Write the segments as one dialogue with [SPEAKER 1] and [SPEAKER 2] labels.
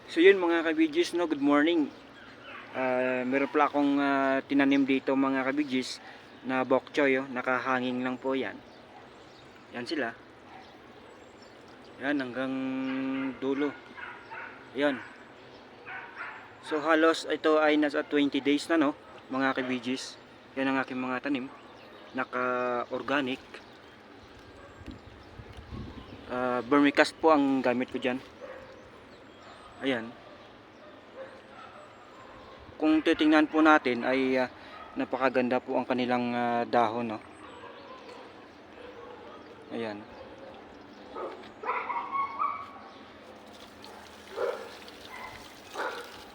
[SPEAKER 1] So yun mga kabidjis, no, good morning. Meron pala akong tinanim dito mga kabidjis na bok choy, oh. Nakahanging lang po yan. Yan sila. Yan hanggang dulo. Yan. So halos ito ay nasa 20 days na, no, mga kabidjis. Yan ang aking mga tanim. Naka-organic. Vermicast po ang gamit ko dyan. Ayan. Kung titingnan po natin ay napakaganda po ang kanilang dahon, no. Ayan.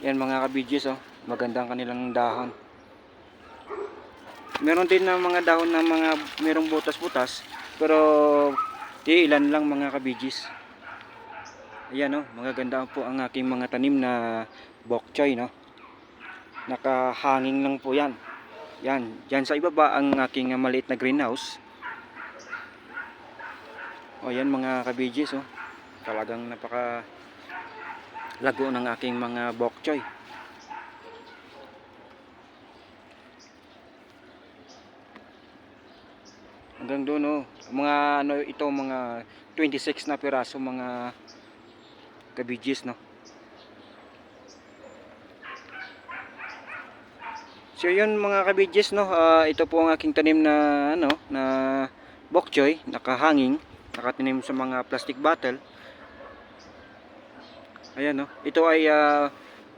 [SPEAKER 1] Yan mga kabidjis, oh. Maganda ang kanilang dahon. Meron din ng mga dahon na merong butas-butas, pero ilan lang mga kabidjis. Ayan, oh, magaganda po ang aking mga tanim na bok choy, no. Nakahanging lang po yan. Yan, dyan sa ibaba ang aking maliit na greenhouse. O yan mga kabidjis, oh. Talagang napaka lago ng aking mga bok choy. Hanggang doon, oh. Mga ano ito, mga 26 na piraso mga kabidjis, no. So yun mga kabidjis, no, ito po ang aking tanim na ano, na bok choy, nakahanging, nakatinim sa mga plastic bottle. Ayan, no. Ito ay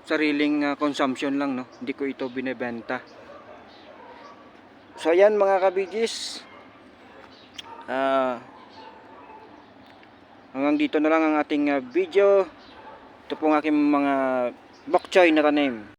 [SPEAKER 1] sariling consumption lang, no. Hindi ko ito binebenta. So ayan mga kabidjis. Hanggang dito na lang ang ating video. Ito po ang aking mga bok choy na tanim.